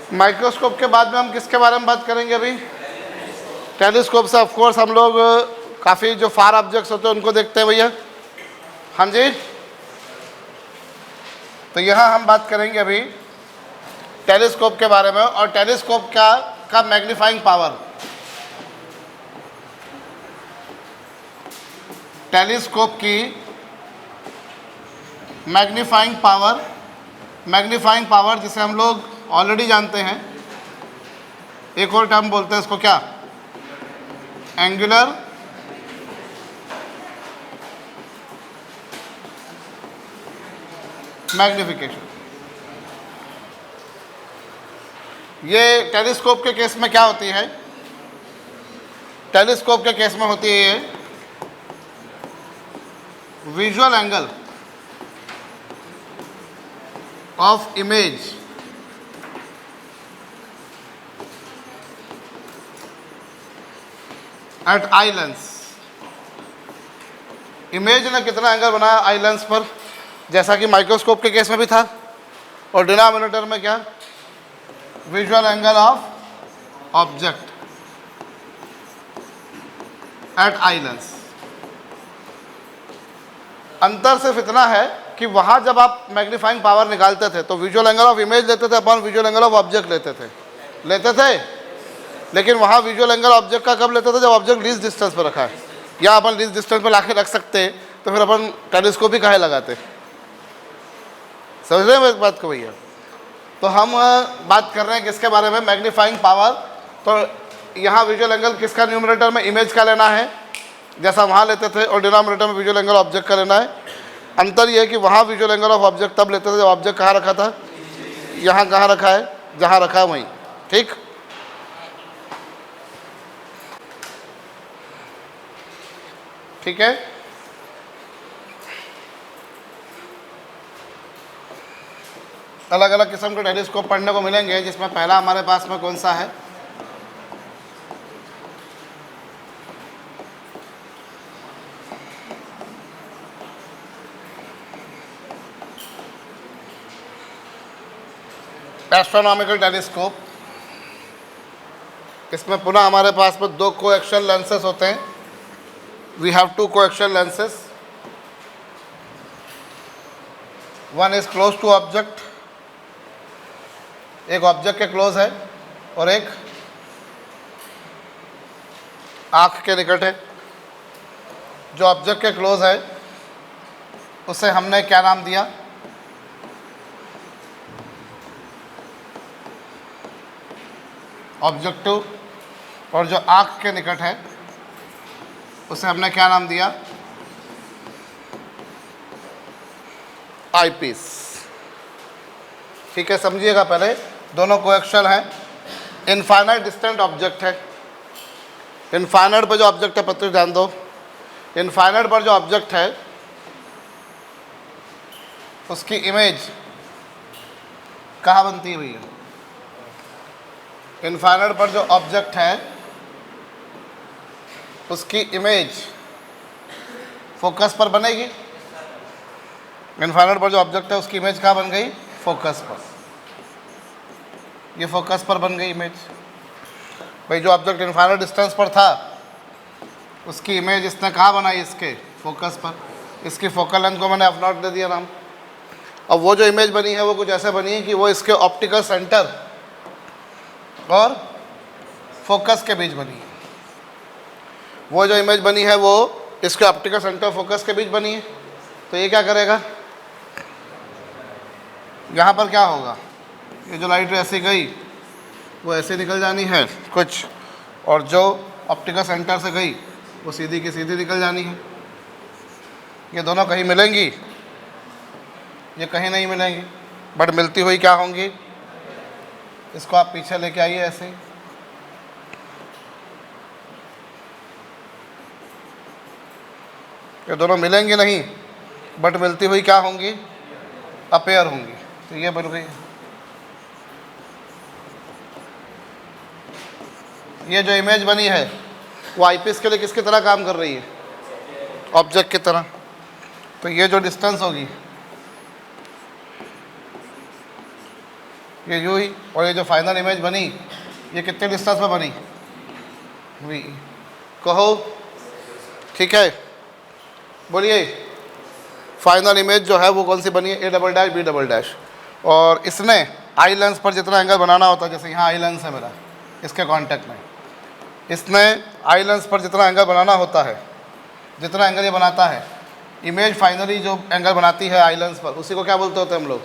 Microscope के बाद में हम किसके बारे में बात करेंगे अभी? टेलीस्कोप से ऑफ कोर्स हम लोग काफ़ी जो फार ऑब्जेक्ट्स होते हैं उनको देखते हैं भैया। हाँ जी, तो यहाँ हम बात करेंगे अभी टेलीस्कोप के बारे में, और टेलीस्कोप का मैग्नीफाइंग पावर। टेलीस्कोप की मैग्नीफाइंग पावर जिसे हम लोग ऑलरेडी जानते हैं, एक और टर्म बोलते हैं इसको, क्या? Angular magnification. ये टेलीस्कोप के केस में क्या होती है? टेलीस्कोप के केस में होती है ये visual angle of image at eye lens. Image ने कितना एंगल बनाया आई लेंस पर, जैसा कि माइक्रोस्कोप के केस में भी था, और डिनोमिनेटर में क्या? Visual angle of object at eye lens. अंतर सिर्फ इतना है कि वहां जब आप मैग्नीफाइंग पावर निकालते थे तो विजुअल एंगल ऑफ इमेज लेते थे अपन विजुअल एंगल ऑफ ऑब्जेक्ट लेते थे। लेकिन वहाँ विजुअल एंगल ऑब्जेक्ट का कब लेते थे? जब ऑब्जेक्ट लीस्ट डिस्टेंस पर रखा है, या अपन लीस्ट डिस्टेंस पर लाके रख सकते तो फिर अपन टेलीस्कोप ही काहे लगाते? समझ रहे हैं इस बात को भैया? तो हम बात कर रहे हैं किसके बारे में? Magnifying power. तो यहाँ विजुअल एंगल किसका न्यूमरेटर में इमेज का लेना है जैसा वहाँ लेते थे, और डिनोमिनेटर में विजुअल एंगल ऑब्जेक्ट का लेना है। अंतर यह है कि वहाँ विजुअल एंगल ऑफ ऑब्जेक्ट तब लेते थे जब ऑब्जेक्ट कहाँ रखा था, यहाँ कहाँ रखा है, जहाँ रखा है वहीं। ठीक, ठीक है। अलग अलग किस्म के टेलीस्कोप पढ़ने को मिलेंगे, जिसमें पहला हमारे पास में कौन सा है? Astronomical telescope. इसमें पुनः हमारे पास में दो कोएक्सियल लेंसेस होते हैं। We have two coaxial lenses, one is close to object, एक ऑब्जेक्ट के क्लोज है और एक आँख के निकट है। जो ऑब्जेक्ट के क्लोज है उसे हमने क्या नाम दिया? ऑब्जेक्टिव। और जो आँख के निकट है उसे हमने क्या नाम दिया? आईपीस। ठीक है, समझिएगा पहले, दोनों कोएक्सियल हैं। इनफाइनाइट डिस्टेंट ऑब्जेक्ट है। इनफाइनाइट पर जो ऑब्जेक्ट है, पत्र ध्यान दो, इनफाइनाइट पर जो ऑब्जेक्ट है उसकी इमेज कहाँ बनती है भैया? इनफाइनाइट पर जो ऑब्जेक्ट है उसकी इमेज फोकस पर बनेगी। इनफाइनाइट पर जो ऑब्जेक्ट है उसकी इमेज कहाँ बन गई? फोकस पर। ये फोकस पर बन गई इमेज। भाई जो ऑब्जेक्ट इनफाइनाइट डिस्टेंस पर था उसकी इमेज इसने कहाँ बनाई? इसके फोकस पर। इसकी फोकल लेंथ को मैंने F0 दे दिया नाम। अब वो जो इमेज बनी है वो कुछ ऐसे बनी है कि वो इसके ऑप्टिकल सेंटर और फोकस के बीच बनी है। वो जो इमेज बनी है वो इसके ऑप्टिकल सेंटर फोकस के बीच बनी है। तो ये क्या करेगा? यहाँ पर क्या होगा? ये जो लाइट ऐसे गई वो ऐसे निकल जानी है कुछ, और जो ऑप्टिकल सेंटर से गई वो सीधी की सीधी निकल जानी है। ये दोनों कहीं मिलेंगी? ये कहीं नहीं मिलेंगी, बट मिलती हुई क्या होंगी? इसको आप पीछे लेके आइए ऐसे ही। ये दोनों मिलेंगी नहीं, बट मिलती हुई क्या होंगी? अपेयर होंगी। तो ये बन गई। ये जो इमेज बनी है वो आईपीस के लिए किसकी तरह काम कर रही है? ऑब्जेक्ट की तरह। तो ये जो डिस्टेंस होगी ये यू ही, और ये जो फाइनल इमेज बनी ये कितने डिस्टेंस पर बनी, वी। कहो ठीक है, बोलिए फाइनल इमेज जो है वो कौन सी बनी है, A double dash B double dash. और इसने आई लेंस पर जितना एंगल बनाना होता है, जैसे यहाँ आई लेंस है मेरा इसके कांटेक्ट में, इसने आई लेंस पर जितना एंगल बनाना होता है, जितना एंगल ये बनाता है, इमेज फाइनली जो एंगल बनाती है आई लेंस पर, उसी को क्या बोलते होते हैं हम लोग,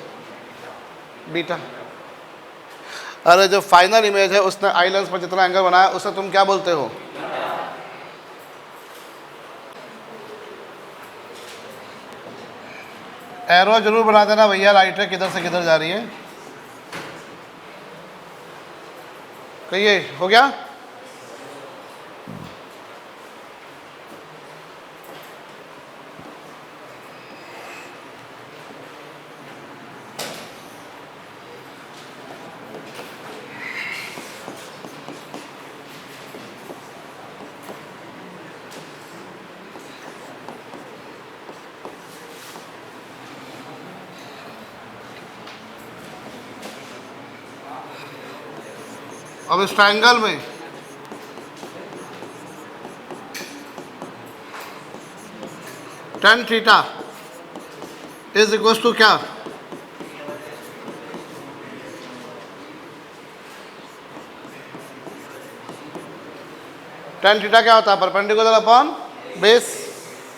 बीटा। अरे जो फाइनल इमेज है उसने आई लेंस पर जितना एंगल बनाया उसे तुम क्या बोलते हो, एरो जरूर बना देना भैया, राइट है किधर से किधर जा रही है, कहिए हो गया। अब इस ट्रायंगल में tan theta is equal to क्या, tan थीटा क्या होता है, परपेंडिकुलर अपॉन बेस,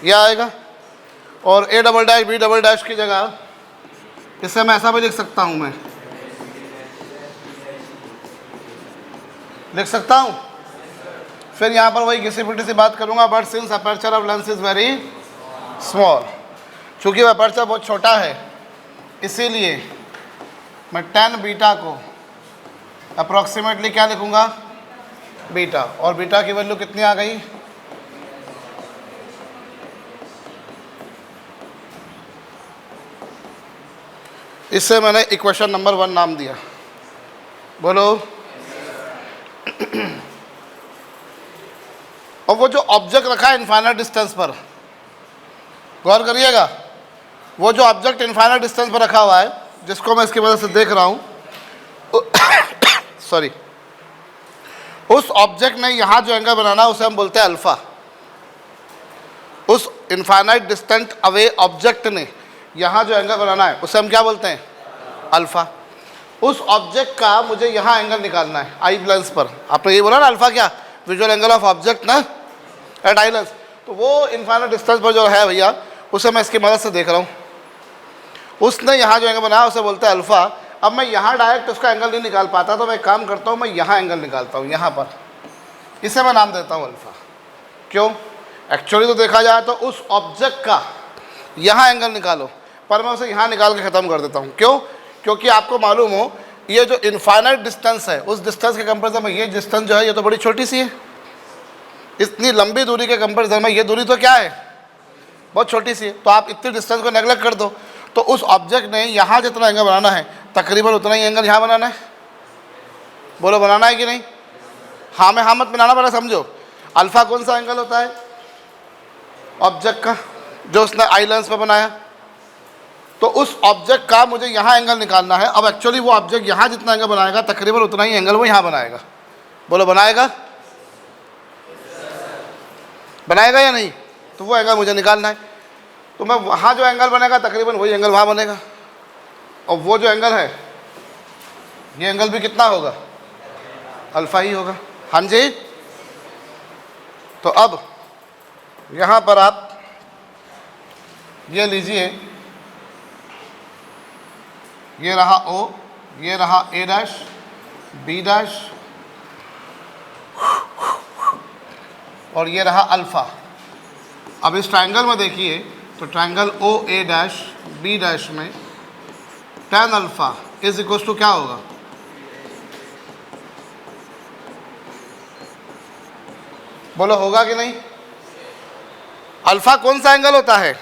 यह आएगा। और A double dash B double dash की जगह इसे मैं ऐसा भी लिख सकता हूं, मैं लिख सकता हूं, फिर यहाँ पर वही घिसी पिटी सी बात करूंगा, but since aperture of lens is very small, चूँकि वह अपर्चर बहुत छोटा है इसीलिए मैं tan बीटा को अप्रॉक्सीमेटली क्या लिखूंगा, बीटा। और बीटा की वैल्यू कितनी आ गई, इससे मैंने इक्वेशन नंबर 1 नाम दिया, बोलो। और वो जो ऑब्जेक्ट रखा है इनफाइनाइट डिस्टेंस पर, गौर करिएगा, वो जो ऑब्जेक्ट इनफाइनाइट डिस्टेंस पर रखा हुआ है, जिसको मैं इसकी वजह से देख रहा हूं सॉरी, उस ऑब्जेक्ट ने यहाँ जो एंगल बनाना उसे हम बोलते हैं अल्फा। उस इनफाइनाइट डिस्टेंट अवे ऑब्जेक्ट ने यहाँ जो एंगल बनाना है उसे हम क्या बोलते हैं, अल्फा। उस ऑब्जेक्ट का मुझे यहाँ एंगल निकालना है आई लेंस पर, आपने ये बोला ना अल्फा क्या, विजुअल एंगल ऑफ ऑब्जेक्ट ना एट आई लेंस, तो वो इनफाइनाइट डिस्टेंस पर जो है भैया उसे मैं इसकी मदद से देख रहा हूँ। उसने यहाँ जो एंगल बनाया उसे बोलते हैं अल्फा। अब मैं यहाँ डायरेक्ट उसका एंगल नहीं निकाल पाता, तो मैं काम करता हूँ, मैं यहाँ एंगल निकालता हूँ, यहाँ पर, इसे मैं नाम देता हूँ अल्फा। क्यों, एक्चुअली तो देखा जाए तो उस ऑब्जेक्ट का यहाँ एंगल निकालो, पर मैं उसे यहाँ निकाल के ख़त्म कर देता हूँ। क्यों, क्योंकि आपको मालूम हो ये जो इनफाइनाइट डिस्टेंस है उस डिस्टेंस के कंपेरिजन में ये डिस्टेंस जो है ये तो बड़ी छोटी सी है। इतनी लंबी दूरी के कंपेरिजन में ये दूरी तो क्या है, बहुत छोटी सी है। तो आप इतनी डिस्टेंस को नेगलेक्ट कर दो, तो उस ऑब्जेक्ट ने यहाँ जितना एंगल बनाना है तकरीबन उतना ही एंगल यहाँ बनाना है। बोलो बनाना है कि नहीं, हाँ में हाँ मत मिलाना, पड़ा समझो। अल्फा कौन सा एंगल होता है ऑब्जेक्ट का, जो उसने आई लेंस पर बनाया, तो उस ऑब्जेक्ट का मुझे यहाँ एंगल निकालना है। अब एक्चुअली वो ऑब्जेक्ट यहाँ जितना एंगल बनाएगा तकरीबन उतना ही एंगल वो यहाँ बनाएगा। बोलो बनाएगा, बनाएगा या नहीं, तो वो एंगल मुझे निकालना है। तो मैं वहाँ जो एंगल बनेगा तकरीबन वही एंगल वहाँ बनेगा, और वो जो एंगल है ये एंगल भी कितना होगा, अल्फा ही होगा। हाँ जी, तो अब यहाँ पर आप ये लीजिए, ये रहा O, ये रहा A डैश B डैश, और ये रहा अल्फ़ा। अब इस ट्रायंगल में देखिए, तो triangle O A dash B dash में tan alpha is equal to क्या होगा, बोलो होगा कि नहीं। अल्फ़ा कौन सा एंगल होता है,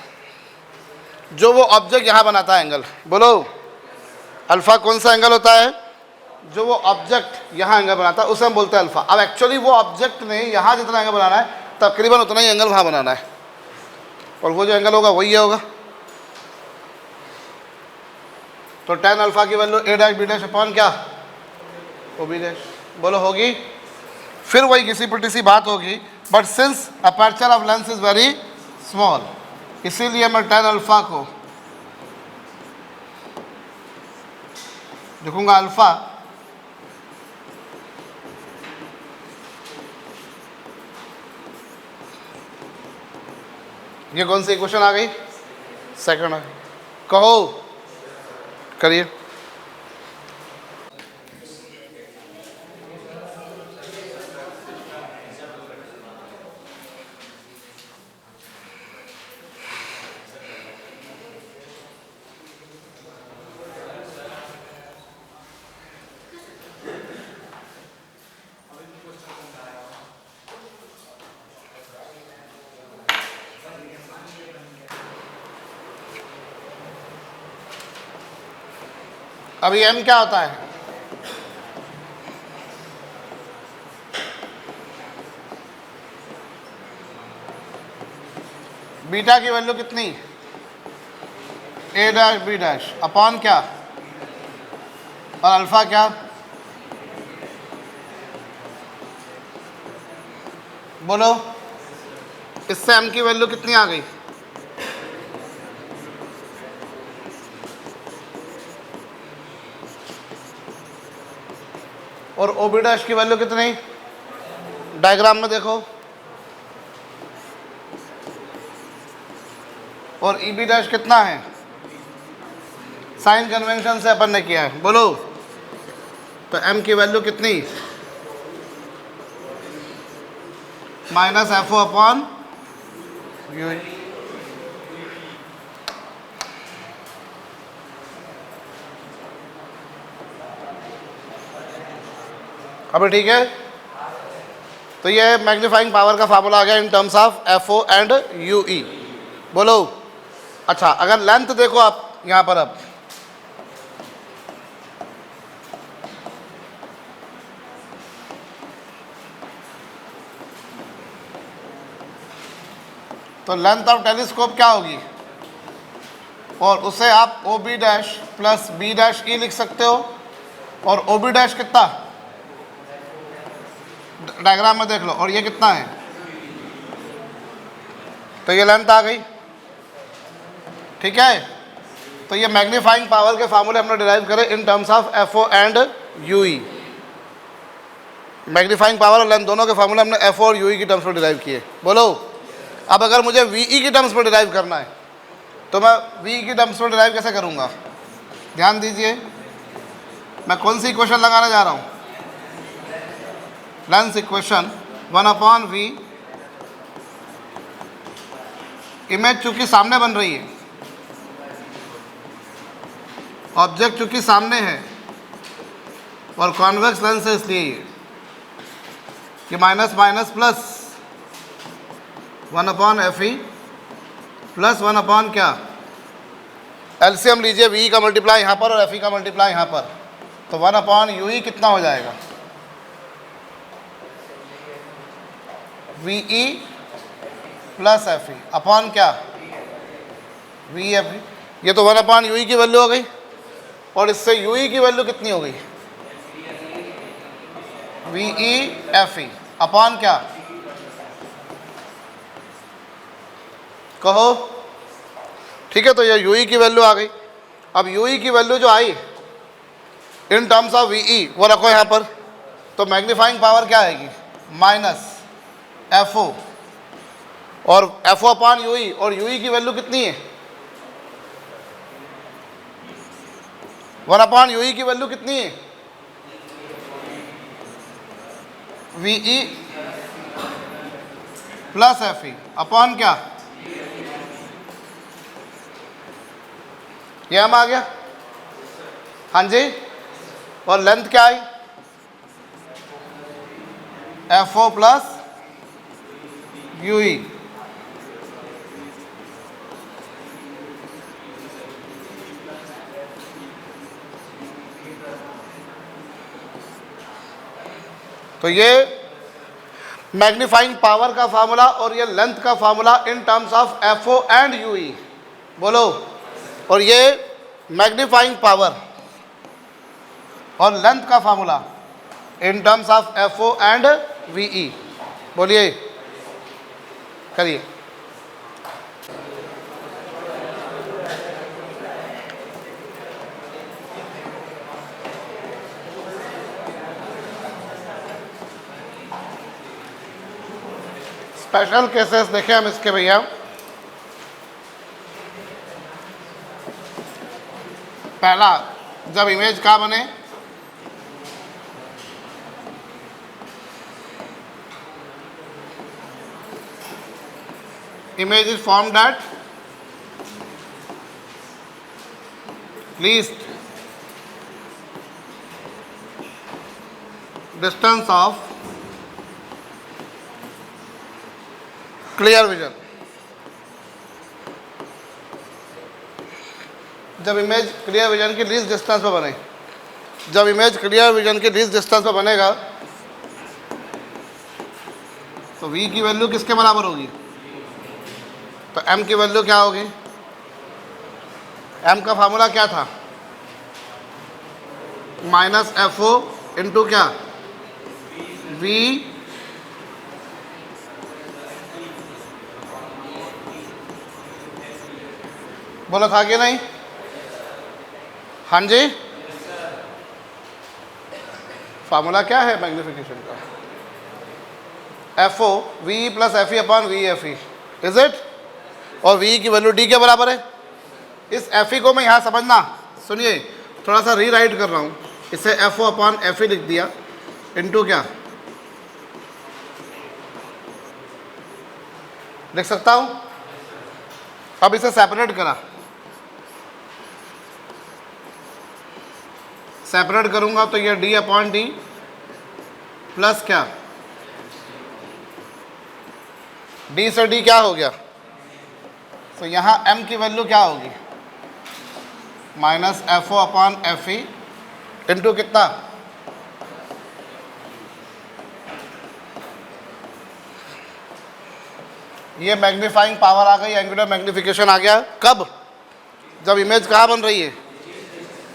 जो वो ऑब्जेक्ट यहाँ बनाता है एंगल, बोलो अल्फ़ा कौन सा एंगल होता है, जो वो ऑब्जेक्ट यहाँ एंगल बनाता है उसे हम बोलते हैं अल्फ़ा। अब एक्चुअली वो ऑब्जेक्ट ने यहाँ जितना एंगल बनाना है तकरीबन उतना ही एंगल वहाँ बनाना है, और वो जो एंगल होगा वही होगा। तो तो tan अल्फा की value a dash b dash upon क्या, o b डैश। बोलो होगी? फिर वही किसी पर सी बात होगी, but since aperture of lens is very small, इसीलिए मैं tan अल्फा को लिखूंगा अल्फा ये कौन सी इक्वेशन आ गई, सेकंड आ गई। कहो, करिए। अभी m क्या होता है, बीटा की वैल्यू कितनी, a dash b dash upon क्या, और अल्फा क्या, बोलो इससे m की वैल्यू कितनी आ गई, और ओ बी डैश की वैल्यू कितनी, डायग्राम में देखो, और ई बी डैश कितना है, साइन कन्वेंशन से अपन ने किया है। बोलो तो m की वैल्यू कितनी, minus F O upon U. अभी ठीक है, तो ये मैग्नीफाइंग पावर का फार्मूला आ गया in terms of F O and U E. बोलो अच्छा, अगर लेंथ देखो आप यहाँ पर, अब तो लेंथ ऑफ टेलीस्कोप क्या होगी, और उसे आप O B dash plus B dash E लिख सकते हो, और ओ बी डैश कितना, डायग्राम में देख लो, और ये कितना है, तो ये लेंथ आ गई। ठीक है, तो ये मैग्नीफाइंग पावर के फार्मूले हमने डिराइव करे in terms of F O and U E. Magnifying power और लेंथ दोनों के फार्मूले हमने एफ ओ और यू ई की टर्म्स में डिराइव किए। बोलो अब अगर मुझे वी ई की टर्म्स में डिराइव करना है तो मैं वी ई की टर्म्स में डिराइव कैसे करूँगा, ध्यान दीजिए, मैं कौन सी इक्वेशन लगाने जा रहा हूँ, lens equation 1 upon V, image चूंकि सामने बन रही है, ऑब्जेक्ट चूंकि सामने है, और कॉन्वेक्स लेंस है, इसलिए कि minus minus plus 1 upon F E plus 1 upon क्या, एलसीएम लीजिए, वी का मल्टीप्लाई यहाँ पर और एफ ई का मल्टीप्लाई यहाँ पर, तो 1 अपॉन यू ई कितना हो जाएगा, V E plus F E upon क्या, वी एफ ई। ये तो 1 अपॉन यू ई की वैल्यू हो गई, और इससे यू ई की वैल्यू कितनी हो गई, we E F E upon क्या, कहो। ठीक है, तो ये यू ई की वैल्यू आ गई। अब यू ई की वैल्यू जो आई in terms of V E वो रखो यहाँ पर, तो मैग्नीफाइंग पावर क्या आएगी, माइनस एफ ओ, और F O upon U E, और यू ई की वैल्यू कितनी है, 1 अपॉन यू ई की वैल्यू कितनी है, V E plus F E upon क्या, ये हम आ गया, हाँ जी, और लेंथ क्या आई, F O plus U E. तो ये मैग्नीफाइंग पावर का फार्मूला और ये लेंथ का formula in terms of F O and U E. बोलो, और ये मैग्नीफाइंग पावर और लेंथ का formula in terms of FO and VE, बोलिए, करिए। स्पेशल केसेस देखें हम इसके भैया। पहला, जब इमेज का बने, image is formed at least distance of clear vision. जब इमेज क्लियर विजन की लीस्ट डिस्टेंस पे बने, जब इमेज क्लियर विजन की लीस्ट डिस्टेंस पे बनेगा तो V की वैल्यू किसके बराबर होगी? तो M की वैल्यू क्या होगी? M का फार्मूला क्या था? -FO इंटू क्या? V बोला था कि नहीं? हाँ जी, फार्मूला क्या है मैग्निफिकेशन का? FO VE plus FE upon VFE, is it? और VE की वैल्यू D के बराबर है। इस FE को मैं यहाँ समझना, सुनिए, थोड़ा सा रीराइट कर रहा हूँ, इसे FO अपॉन FE लिख दिया इंटू क्या लिख सकता हूँ? अब इसे सेपरेट करा, सेपरेट करूंगा तो ये D अपॉन D प्लस क्या, D से D क्या हो गया? तो यहाँ M की वैल्यू क्या होगी? -FO अपॉन FE इंटू कितना? ये मैग्नीफाइंग पावर आ गई, एंगुलर मैग्निफिकेशन आ गया। कब? जब इमेज कहाँ बन रही है?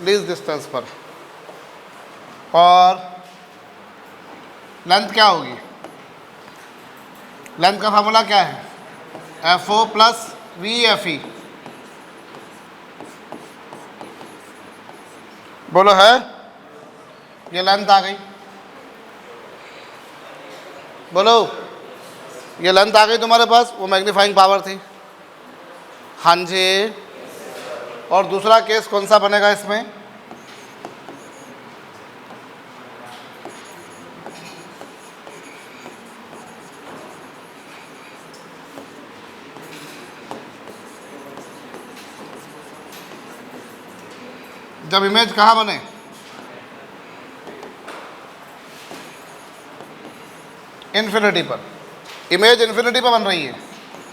लीस्ट डिस्टेंस पर। और लेंथ क्या होगी? लेंथ का फार्मूला क्या है? FO प्लस VFE, बोलो है? ये लेंथ आ गई, बोलो, ये लेंथ आ गई तुम्हारे पास, वो मैग्नीफाइंग पावर थी। हाँ जी। और दूसरा केस कौन सा बनेगा इसमें? जब इमेज कहाँ बने? इन्फिनिटी पर। इमेज इन्फिनिटी पर बन रही है,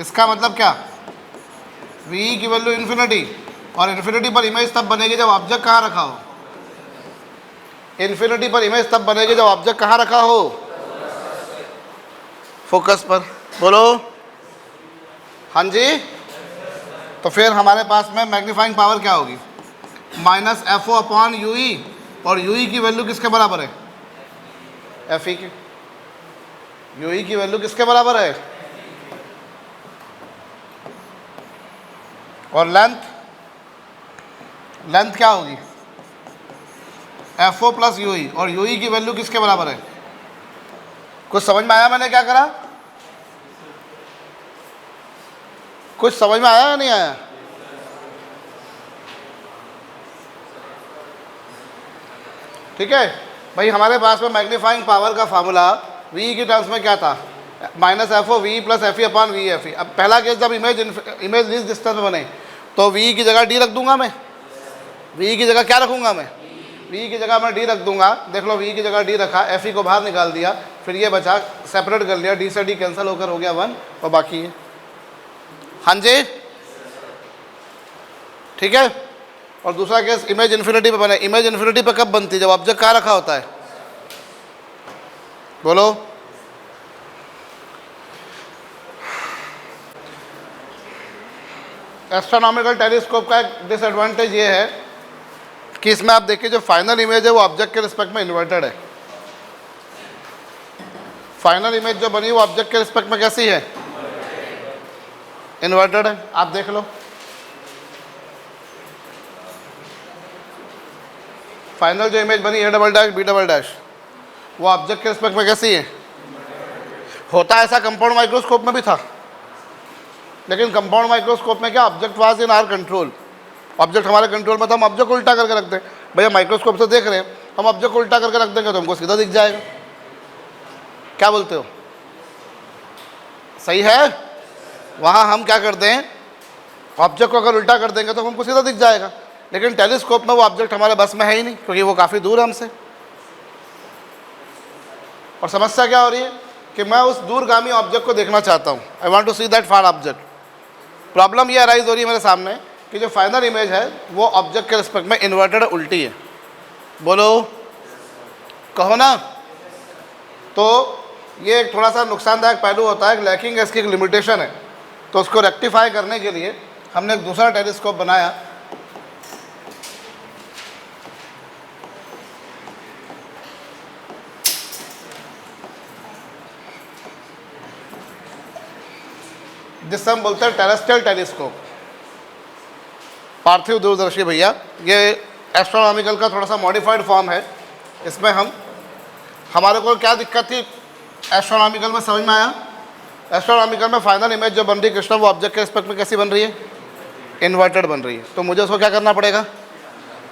इसका मतलब क्या? VE की वैल्यू इन्फिनिटी, और इन्फिनिटी पर इमेज तब बनेगी जब ऑब्जेक्ट कहाँ रखा हो? इन्फिनिटी पर इमेज तब बनेगी जब ऑब्जेक्ट कहाँ रखा हो? फोकस पर। बोलो हाँ जी। तो फिर हमारे पास में मैग्नीफाइंग पावर क्या होगी? -FO अपॉन UE, और UE की वैल्यू किसके बराबर है? FE की। UE की वैल्यू किसके बराबर है? और लेंथ, लेंथ क्या होगी? FO प्लस UE, और UE की वैल्यू किसके बराबर है? कुछ समझ में आया मैंने क्या करा? कुछ समझ में आया या नहीं आया? ठीक है भाई, हमारे पास में मैग्नीफाइंग पावर का फार्मूला VE की टर्म्स में क्या था? -FO VE plus FE upon VFE। अब पहला केस जब इमेज लीस्ट डिस्टेंस में बने तो VE की जगह D रख दूंगा मैं। VE की जगह क्या रखूंगा मैं? VE की जगह मैं D रख दूंगा। देख लो, VE की जगह D रखा, FE को बाहर निकाल दिया, फिर ये बचा, सेपरेट कर लिया, D से D कैंसिल होकर हो गया 1, और बाकी है। हाँ जी, ठीक है। और दूसरा केस इमेज इन्फिनिटी पे बने। इमेज इन्फिनिटी पे कब बनती है? जब ऑब्जेक्ट कहाँ रखा होता है? बोलो। एस्ट्रोनॉमिकल टेलीस्कोप का एक डिसएडवांटेज ये है कि इसमें आप देखिए जो फाइनल इमेज है वो ऑब्जेक्ट के रिस्पेक्ट में इन्वर्टेड है। फाइनल इमेज जो बनी वो ऑब्जेक्ट के रिस्पेक्ट में कैसी है? इन्वर्टेड है। आप देख लो, फाइनल जो इमेज बनी A'(B') वो ऑब्जेक्ट के रिस्पेक्ट में कैसी है? होता ऐसा कंपाउंड माइक्रोस्कोप में भी था, लेकिन कंपाउंड माइक्रोस्कोप में क्या, object was in our control. Object हमारे कंट्रोल में था, हम ऑब्जेक्ट को उल्टा करके रख दें। भैया माइक्रोस्कोप से देख रहे हैं, हम ऑब्जेक्ट को उल्टा करके रख देंगे तो हमको सीधा दिख जाएगा। क्या बोलते हो? सही है? वहाँ हम क्या करते हैं, ऑब्जेक्ट को अगर उल्टा कर देंगे तो हमको सीधा दिख जाएगा, लेकिन टेलीस्कोप में वो ऑब्जेक्ट हमारे बस में है ही नहीं, क्योंकि वो काफ़ी दूर है हमसे। और समस्या क्या हो रही है कि मैं उस दूरगामी ऑब्जेक्ट को देखना चाहता हूँ, I want to see that far object. Problem ये अराइज हो रही है मेरे सामने कि जो फाइनल इमेज है वो ऑब्जेक्ट के रिस्पेक्ट में इन्वर्टेड उल्टी है। बोलो, कहो ना। तो ये एक थोड़ा सा नुकसानदायक पहलू होता है, लैकिंग है, इसकी एक लिमिटेशन है। तो उसको रेक्टिफाई करने के लिए हमने एक दूसरा टेलीस्कोप बनाया, जिससे हम बोलते हैं टेरेस्ट्रियल टेलीस्कोप, पार्थिव दूरदर्शी। भैया ये एस्ट्रोनॉमिकल का थोड़ा सा मॉडिफाइड फॉर्म है। इसमें हमारे को क्या दिक्कत थी एस्ट्रोनॉमिकल में, समझ में आया? एस्ट्रोनॉमिकल में फाइनल इमेज जो बन रही है कृष्णा, वो ऑब्जेक्ट के रिस्पेक्ट में कैसी बन रही है? इन्वर्टेड बन रही है। तो मुझे उसको क्या करना पड़ेगा?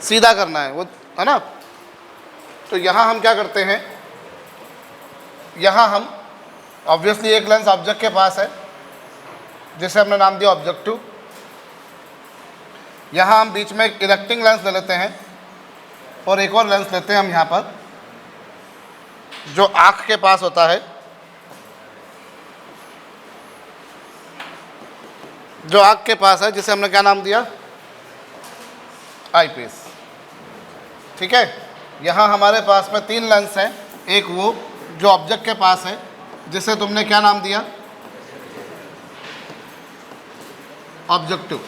सीधा करना है, वो है ना। तो यहाँ हम क्या करते हैं, यहाँ हम ऑब्वियसली एक लेंस ऑब्जेक्ट के पास है जिसे हमने नाम दिया ऑब्जेक्टिव। यहाँ हम बीच में एक इरेक्टिंग लेंस ले लेते हैं और एक और लेंस लेते हैं हम यहाँ पर जो आँख के पास होता है, जो आँख के पास है, जिसे हमने क्या नाम दिया? आईपीस। ठीक है। यहाँ हमारे पास में 3 लेंस हैं, एक वो जो ऑब्जेक्ट के पास है जिसे तुमने क्या नाम दिया? ऑब्जेक्टिव।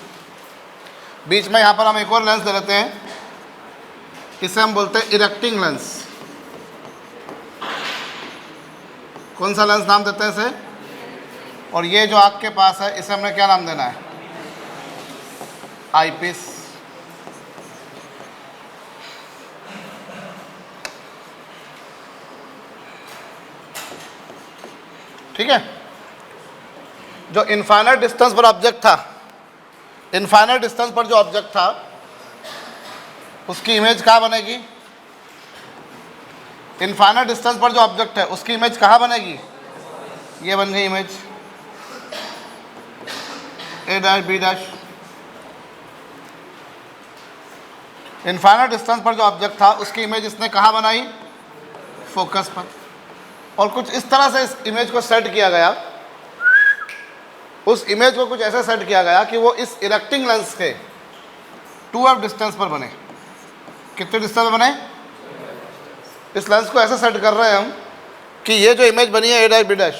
बीच में यहाँ पर हम एक और लेंस ले लेते हैं, इसे हम बोलते हैं इरेक्टिंग लेंस। कौन सा लेंस नाम देते हैं इसे? और ये जो आँख के पास है इसे हमने क्या नाम देना है? आईपीस। ठीक है। जो इनफाइनाइट डिस्टेंस पर ऑब्जेक्ट था, इनफाइनाइट डिस्टेंस पर जो ऑब्जेक्ट था उसकी इमेज कहाँ बनेगी? इनफाइनाइट डिस्टेंस पर जो ऑब्जेक्ट है उसकी इमेज कहाँ बनेगी? ये बन गई इमेज A'(B'). इनफाइनाइट डिस्टेंस पर जो ऑब्जेक्ट था उसकी इमेज इसने कहाँ बनाई? फोकस पर। और कुछ इस तरह से इस इमेज को सेट किया गया, उस इमेज को कुछ ऐसे सेट किया गया कि वो इस इरेक्टिंग लेंस के 2f डिस्टेंस पर बने। कितने डिस्टेंस पर बने? इस लेंस को ऐसे सेट कर रहे हैं हम कि ये जो इमेज बनी है A'(B',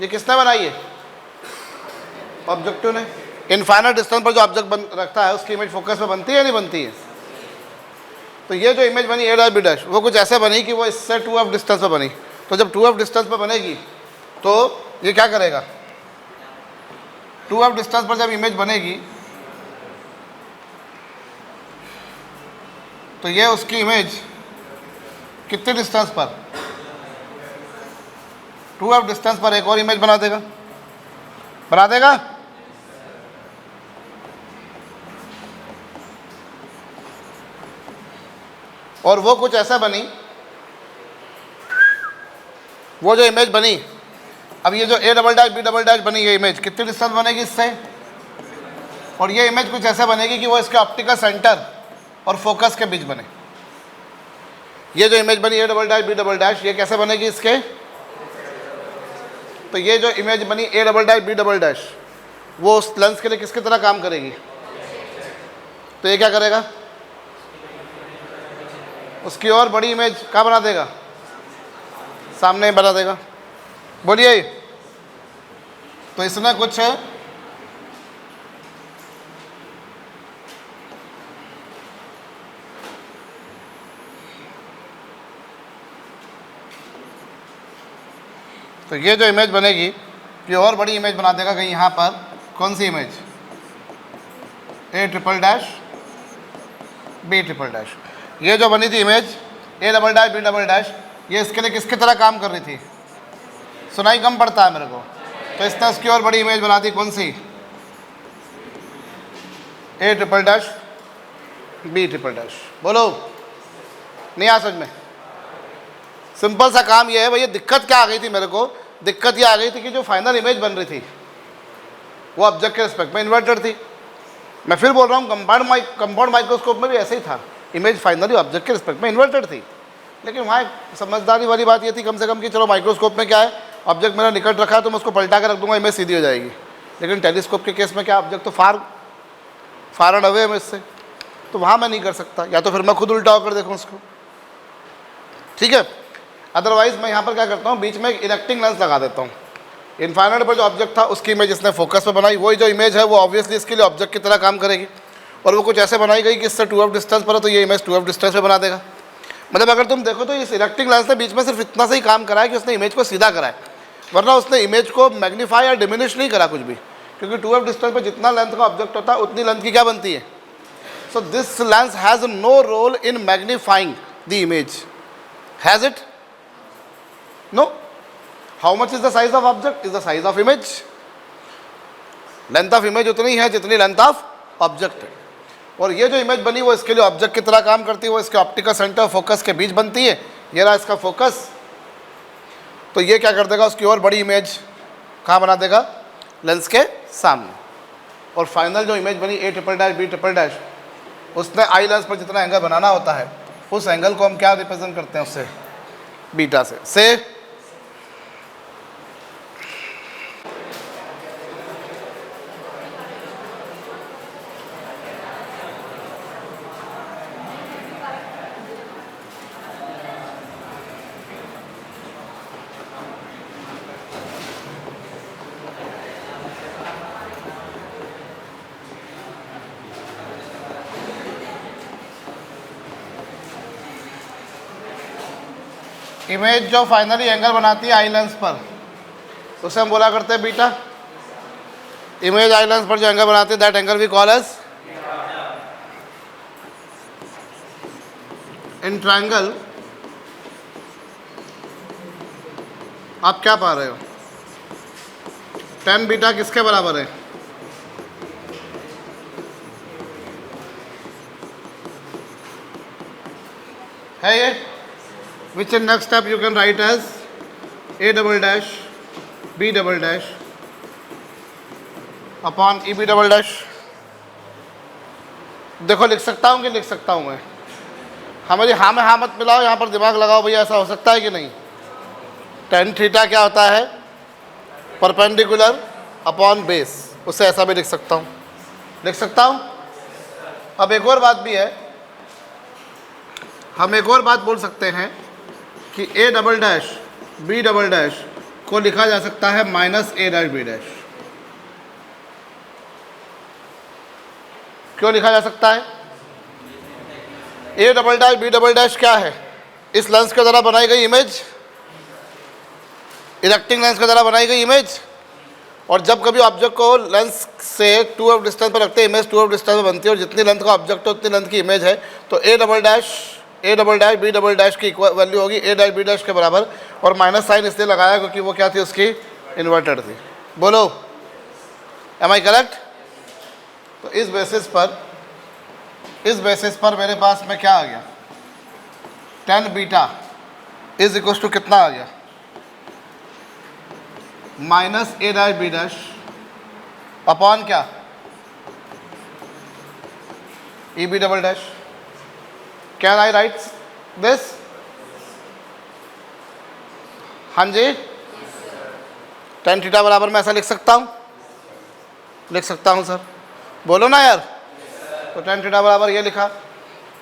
ये किसने बनाई है? ऑब्जेक्टिव ने। इनफाइनाइट डिस्टेंस पर जो ऑब्जेक्ट बन रखता है उसकी इमेज फोकस में बनती है या नहीं बनती है? तो ये जो इमेज बनी A'(B', वो कुछ ऐसे बनी कि वो इससे 2f डिस्टेंस पर बनी। तो जब 2f डिस्टेंस पर बनेगी तो ये क्या करेगा? 2f डिस्टेंस पर जब इमेज बनेगी तो ये उसकी इमेज कितने डिस्टेंस पर? 2f डिस्टेंस पर एक और इमेज बना देगा, बना देगा। और वो कुछ ऐसा बनी, वो जो इमेज बनी, अब ये जो A'(B') बनी ये इमेज कितनी डिस्टेंस बनेगी इससे? और ये इमेज कुछ ऐसे बनेगी कि वो इसके ऑप्टिकल सेंटर और फोकस के बीच बने। ये जो इमेज बनी A'(B') ये कैसे बनेगी इसके? तो ये जो इमेज बनी A'(B') वो उस लेंस के लिए किसकी तरह काम करेगी? तो ये क्या करेगा? उसकी और बड़ी इमेज क्या बना देगा? सामने बना देगा। बोलिए। तो इसने कुछ तो ये जो इमेज बनेगी ये और बड़ी इमेज बना देगा कहीं यहाँ पर। कौन सी image? A triple dash B triple dash. ये जो बनी थी image A double dash B double dash, ये इसके लिए किसकी तरह काम कर रही थी? सुनाई कम पड़ता है मेरे को, तो इसने उसकी और बड़ी इमेज बना दी। कौन सी? A triple dash B triple dash. बोलो, नहीं आ समझ में? सिंपल सा काम ये है भैया। दिक्कत क्या आ गई थी मेरे को? दिक्कत ये आ गई थी कि जो फाइनल इमेज बन रही थी वो ऑब्जेक्ट के रिस्पेक्ट में इन्वर्टेड थी। मैं फिर बोल रहा हूँ कंपाउंड माइक्रोस्कोप में भी ऐसे ही था, इमेज फाइनली ऑब्जेक्ट के रिस्पेक्ट में इन्वर्टेड थी। लेकिन वहाँ एक समझदारी वाली बात ये थी कम से कम कि चलो माइक्रोस्कोप में क्या है, ऑब्जेक्ट मेरा निकट रखा है तो मैं उसको पलटा कर रख दूंगा, इमेज सीधी हो जाएगी। लेकिन टेलीस्कोप के केस में क्या, ऑब्जेक्ट तो फार एंड अवे है इमेज से, तो वहाँ मैं नहीं कर सकता, या तो फिर मैं खुद उल्टा होकर देखूँ उसको। ठीक है, अदरवाइज मैं यहाँ पर क्या करता हूँ, बीच में एक इरेक्टिंग लेंस लगा देता हूँ। इनफाइनाइट पर जो ऑब्जेक्ट था उसकी इमेज इसने फोकस पे बनाई, वही जो इमेज है वो ऑब्वियसली इसके लिए ऑब्जेक्ट की तरह काम करेगी। और वो कुछ ऐसे बनाई गई कि इससे 2f डिस्टेंस पर है तो ये इमेज 2f डिस्टेंस पे बना देगा। मतलब अगर तुम देखो तो इस इरेक्टिंग लेंस ने बीच में सिर्फ इतना से ही काम करा है कि उसने इमेज को सीधा करा है, वरना उसने इमेज को मैग्नीफाई या डिमिनिश नहीं करा कुछ भी, क्योंकि 2f डिस्टेंस पर जितना लेंथ का ऑब्जेक्ट होता है उतनी लेंथ की क्या बनती है। So this lens has no role in magnifying the image, has it? No. How much is the size of object? Is the size of image. Length of image उतनी है जितनी length of object है। और ये जो image बनी वो इसके लिए ऑब्जेक्ट की तरह काम करती है, वो इसके ऑप्टिकल सेंटर फोकस के बीच बनती है। ये रहा इसका फोकस। तो ये क्या कर देगा, उसकी और बड़ी इमेज कहाँ बना देगा? लेंस के सामने। और फाइनल जो इमेज बनी A triple dash B triple dash, उसने आई लेंस पर जितना एंगल बनाना होता है उस एंगल को हम क्या रिप्रेजेंट करते हैं उससे? बीटा से। इमेज जो फाइनली एंगल बनाती है आई लेंस पर उसे हम बोला करते हैं बीटा। इमेज आई लेंस पर जो एंगल बनाती है that angle we call as. In triangle आप क्या पा रहे हो? tan बीटा किसके बराबर है ये? which in next step you can write as a double dash b double dash upon eb double dash। देखो लिख सकता हूँ कि लिख सकता हूँ मैं? हमारी हाँ में हाँ मत मिलाओ, यहाँ पर दिमाग लगाओ भैया, ऐसा हो सकता है कि नहीं? tan थीटा क्या होता है? परपेंडिकुलर अपॉन बेस, उसे ऐसा भी लिख सकता हूँ, लिख सकता हूँ। अब एक और बात भी है, हम एक और बात बोल सकते हैं कि A double dash B double dash को लिखा जा सकता है minus A dash B dash. क्यों लिखा जा सकता है? A double dash B double dash क्या है? इस लेंस के द्वारा बनाई गई इमेज, इरेक्टिंग लेंस के द्वारा बनाई गई इमेज। और जब कभी ऑब्जेक्ट को लेंस से 2f डिस्टेंस पर रखते हैं, इमेज 2f डिस्टेंस पर बनती है, और जितनी लेंथ का ऑब्जेक्ट है उतनी लेंथ की इमेज है। तो A double dash B double dash की इक्वल वैल्यू होगी ए डैश बी डैश के बराबर, और माइनस साइन इसलिए लगाया क्योंकि वो क्या थी, उसकी इन्वर्टेड थी। बोलो, एम आई करेक्ट? तो इस बेसिस पर मेरे पास में क्या आ गया? tan beta is equal to कितना आ गया? Minus A dash B dash upon क्या? E B double dash. Can I write this? हाँ जी, tan थीटा बराबर मैं ऐसा लिख सकता हूँ? लिख सकता हूँ सर, बोलो ना यार। तो tan थीटा बराबर ये लिखा।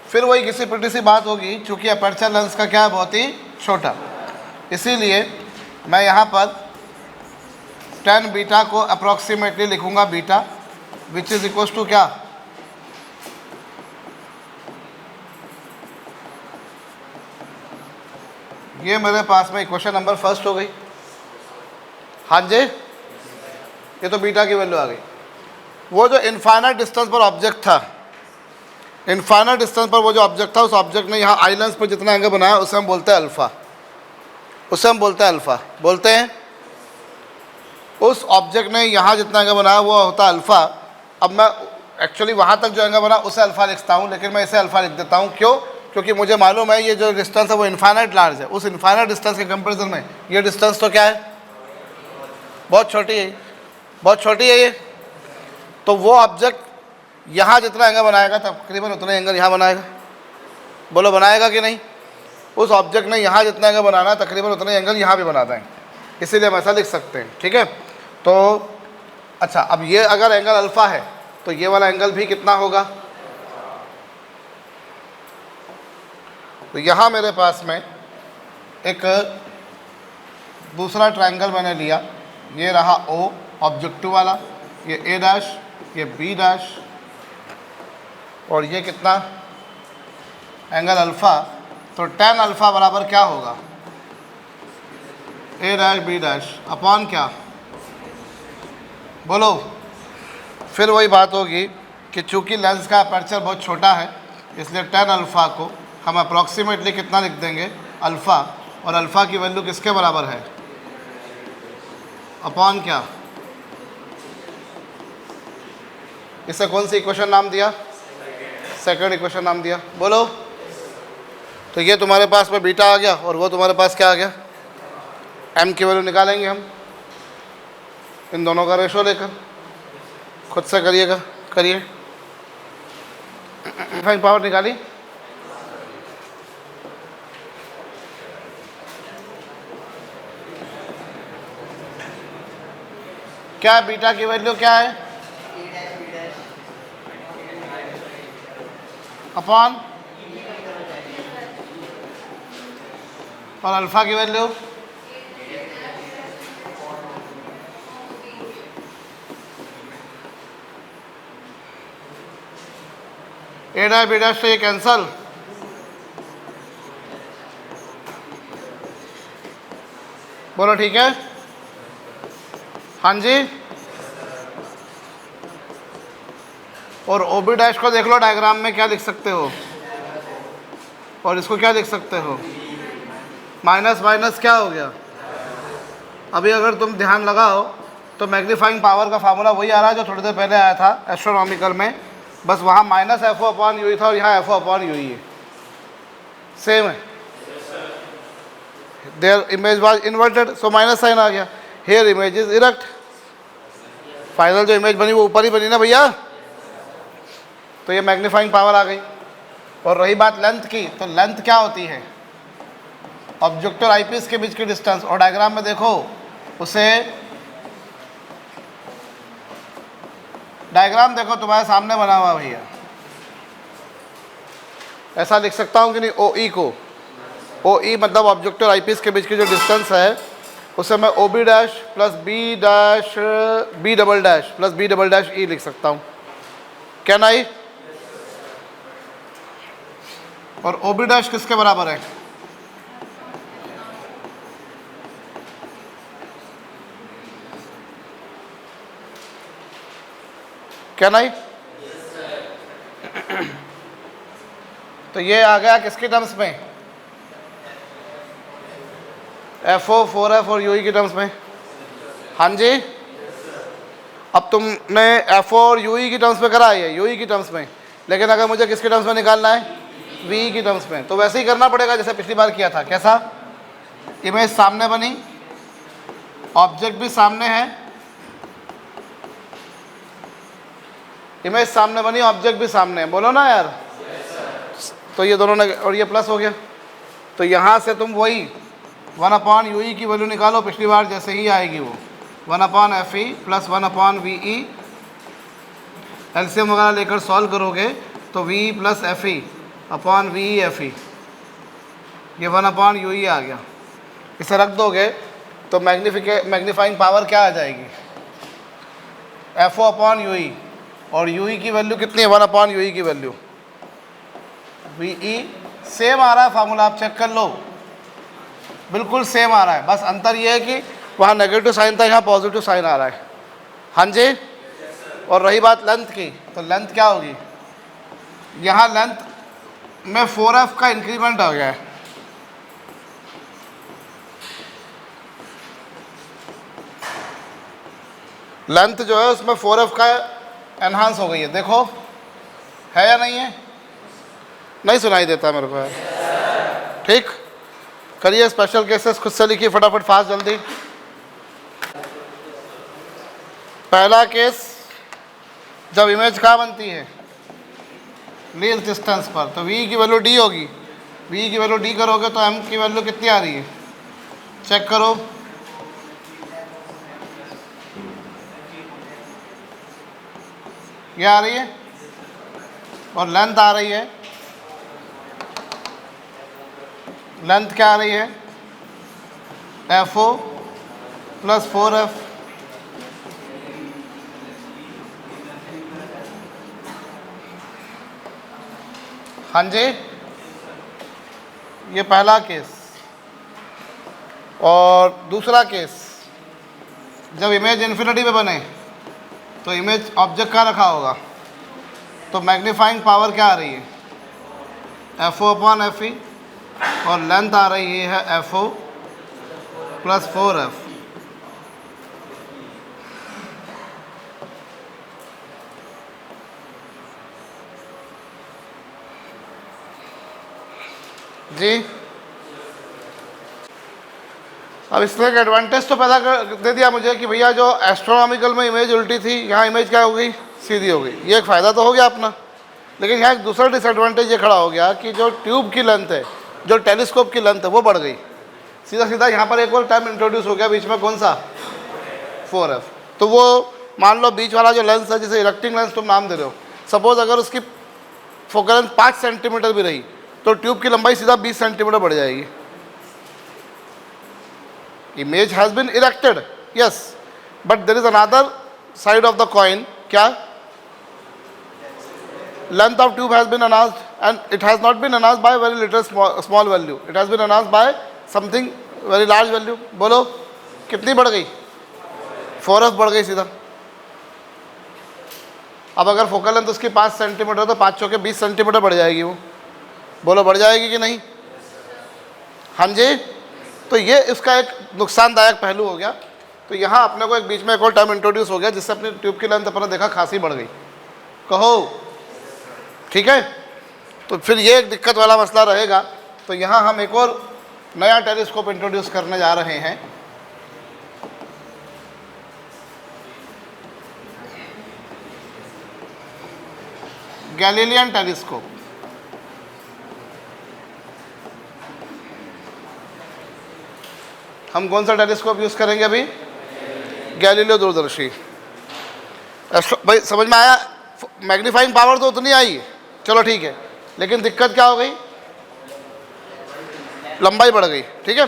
फिर वही किसी पिटी सी बात होगी, चूँकि अपर्चर लेंस का क्या है, बहुत ही छोटा, इसीलिए मैं यहाँ पर tan बीटा को अप्रॉक्सीमेटली लिखूँगा beta, which is equal to क्या? ये मेरे पास में इक्वेशन नंबर फर्स्ट हो गई। हाँ जी, ये तो बीटा की वैल्यू आ गई। वो जो इनफाइनाइट डिस्टेंस पर ऑब्जेक्ट था, इनफाइनाइट डिस्टेंस पर वो जो ऑब्जेक्ट था, उस ऑब्जेक्ट ने यहाँ आई लेंस पर जितना एंगल बनाया उसे हम बोलते हैं अल्फ़ा, उसे हम बोलते हैं अल्फ़ा, बोलते हैं। उस ऑब्जेक्ट ने यहाँ जितना एंगल बनाया वो होता है अल्फ़ा। अब मैं एक्चुअली वहाँ तक जो एंगल बना उसे अल्फ़ा लिखता हूँ, लेकिन मैं इसे अल्फ़ा लिख देता हूँ। क्यों? क्योंकि मुझे मालूम है ये जो डिस्टेंस है वो इनफाइनाइट लार्ज है। उस इनफाइनाइट डिस्टेंस के कंपेरिजन में ये डिस्टेंस तो क्या है, बहुत छोटी है, बहुत छोटी है ये। तो वो ऑब्जेक्ट यहाँ जितना एंगल बनाएगा तकरीबन उतना एंगल यहाँ बनाएगा। बोलो बनाएगा कि नहीं? उस ऑब्जेक्ट ने यहाँ जितना एंगल बनाना है तकरीबन उतना एंगल यहाँ भी बना देंगे, इसीलिए हम ऐसा लिख सकते हैं। ठीक है, तो अच्छा, अब ये अगर एंगल अल्फ़ा है तो ये वाला एंगल भी कितना होगा? तो यहाँ मेरे पास में एक दूसरा ट्रायंगल मैंने लिया, ये रहा ओ ऑब्जेक्टिव वाला, ये ए डैश, ये बी डैश, और ये कितना एंगल अल्फ़ा। तो tan अल्फ़ा बराबर क्या होगा? A dash B dash upon क्या? बोलो। फिर वही बात होगी कि चूंकि लेंस का अपर्चर बहुत छोटा है इसलिए tan अल्फ़ा को हम अप्रॉक्सीमेटली कितना लिख देंगे? अल्फ़ा। और अल्फ़ा की वैल्यू किसके बराबर है? अपॉन क्या? इसे कौन सी इक्वेशन नाम दिया? सेकंड इक्वेशन नाम दिया। बोलो। तो ये तुम्हारे पास में बीटा आ गया और वो तुम्हारे पास क्या आ गया? m की वैल्यू निकालेंगे हम इन दोनों का रेशो लेकर। खुद से करिएगा, करिए। फाइन पावर निकाली। क्या बीटा की वैल्यू क्या है? अपॉन, और अल्फ़ा की वैल्यू ए डैश बी डैश से ये कैंसल। बोलो ठीक है। हाँ जी, और ओ बी डैश को देख लो डायग्राम में, क्या लिख सकते हो? और इसको क्या लिख सकते हो? माइनस माइनस क्या हो गया? अभी अगर तुम ध्यान लगाओ तो मैग्नीफाइंग पावर का फार्मूला वही आ रहा है जो थोड़ी देर पहले आया था एस्ट्रोनॉमिकल में, बस वहाँ minus F O upon U था और यहाँ एफ ओ अपॉन यू है, सेम है। There image was inverted, so minus sign आ गया। Here image is erect. Final जो इमेज बनी वो ऊपर ही बनी ना भैया, तो ये मैग्नीफाइंग पावर आ गई। और रही बात लेंथ की, तो लेंथ क्या होती है? ऑब्जेक्ट और आईपीस के बीच की डिस्टेंस। और डायग्राम में देखो उसे, डायग्राम देखो तुम्हारे सामने बना हुआ भैया, ऐसा लिख सकता हूँ कि नहीं? ओ ई को, ओ ई मतलब ऑब्जेक्ट और आईपीस के बीच की जो डिस्टेंस है उसे मैं O B dash plus B dash B double dash plus B double dash E लिख सकता हूँ। क्या नहीं? और ओ बी डैश किसके बराबर है? क्या नहीं? तो ये आ गया किसके टर्म्स में? एफ ओ 4F और यू की टर्म्स में। हाँ जी, अब तुमने एफ ओ और यू की टर्म्स में करा है, यू की टर्म्स में, लेकिन अगर मुझे किसके टर्म्स में निकालना है? वी की टर्म्स में। तो वैसे ही करना पड़ेगा जैसे पिछली बार किया था। कैसा? इमेज सामने बनी, ऑब्जेक्ट भी सामने है, इमेज सामने बनी, ऑब्जेक्ट भी सामने है। बोलो ना यार। तो ये दोनों ने, और ये प्लस हो गया, तो यहाँ से तुम वही 1 अपॉन यू ई की वैल्यू निकालो, पिछली बार जैसे ही आएगी वो 1 upon F E plus 1 upon V E. LCM वगैरह लेकर सॉल्व करोगे तो V plus F E upon V E F E, ये 1 अपॉन यू ई आ गया। इसे रख दोगे तो मैग्नीफाइंग पावर क्या आ जाएगी? F O upon U E, और यू ई की वैल्यू कितनी है? 1 अपॉन यू ई की वैल्यू वी ई। सेम आ रहा है फार्मूला, आप चेक कर लो, बिल्कुल सेम आ रहा है। बस अंतर ये है कि वहाँ नेगेटिव साइन था, यहाँ पॉजिटिव साइन आ रहा है। हाँ जी। और रही बात लेंथ की, तो लेंथ क्या होगी, यहाँ लेंथ में 4f का इंक्रीमेंट हो गया है। लेंथ जो है उसमें 4f का एनहांस हो गई है, देखो है या नहीं है? नहीं सुनाई देता मेरे को यार। ठीक, करिए स्पेशल केसेस खुद से लिखिए फटाफट, फास्ट जल्दी। पहला केस, जब इमेज कहाँ बनती है, लीस्ट डिस्टेंस पर, तो v की वैल्यू d होगी। v की वैल्यू d करोगे तो m की वैल्यू कितनी आ रही है, चेक करो। ये आ रही है, और लेंथ आ रही है, लेंथ क्या आ रही है, FO प्लस 4f। हाँ जी, ये पहला केस। और दूसरा केस, जब इमेज इन्फिनिटी पे बने तो इमेज ऑब्जेक्ट कहाँ रखा होगा, तो मैग्नीफाइंग पावर क्या आ रही है, FO अपॉन FE, और लेंथ आ रही है FO प्लस 4f। जी, अब इसमें एक एडवांटेज तो पैदा कर दे दिया मुझे कि भैया जो एस्ट्रोनॉमिकल में इमेज उल्टी थी, यहाँ इमेज क्या हो गई, सीधी हो गई। ये एक फ़ायदा तो हो गया अपना, लेकिन यहाँ एक दूसरा डिसएडवांटेज ये खड़ा हो गया कि जो ट्यूब की लेंथ है, जो टेलीस्कोप की लेंथ है, वो बढ़ गई। सीधा सीधा यहाँ पर एक और टर्म इंट्रोड्यूस हो गया बीच में, कौन सा, 4f। तो वो मान लो बीच वाला जो लेंस है, जिसे इरेक्टिंग लेंस तुम नाम दे रहे हो, सपोज अगर उसकी फोकल लेंथ 5 सेंटीमीटर भी रही तो ट्यूब की लंबाई सीधा 20 सेंटीमीटर बढ़ जाएगी। Image has been erected, yes, but there is another side of the coin. क्या? Length of tube has been enhanced, and it has not been enhanced by very little small value. It has been enhanced by something very large value. बोलो कितनी बढ़ गई, 4f बढ़ गई सीधा। अब अगर फोकल लेंथ उसकी 5 सेंटीमीटर तो 5 चौके 20 सेंटीमीटर बढ़ जाएगी वो, बोलो बढ़ जाएगी कि नहीं? हाँ जी। तो ये इसका एक नुकसानदायक पहलू हो गया। तो यहाँ अपने को एक बीच में एक और टर्म इंट्रोड्यूस हो गया जिससे अपनी ट्यूब की लेंथ अपने देखा खासी बढ़ गई। कहो ठीक है, तो फिर ये एक दिक्कत वाला मसला रहेगा। तो यहाँ हम एक और नया टेलीस्कोप इंट्रोड्यूस करने जा रहे हैं। Galilean telescope. हम कौन सा टेलीस्कोप यूज़ करेंगे अभी? गैलीलियो दूरदर्शी। भाई समझ में आया? मैग्नीफाइंग पावर तो उतनी आई, चलो ठीक है, लेकिन दिक्कत क्या हो गई, लंबाई बढ़ गई। ठीक है,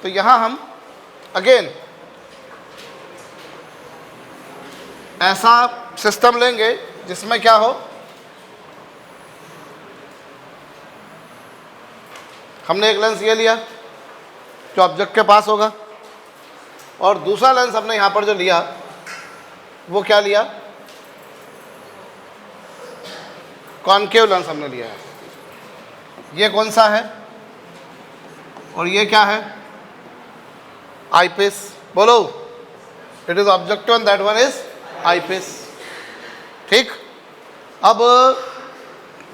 तो यहाँ हम अगेन ऐसा सिस्टम लेंगे जिसमें क्या हो, हमने एक लेंस ये लिया जो ऑब्जेक्ट के पास होगा, और दूसरा लेंस हमने यहाँ पर जो लिया वो क्या लिया, कॉनकेव लेंस हमने लिया है। ये कौन सा है और ये क्या है, आईपीस। बोलो, it is objective and that one is eyepiece. ठीक, अब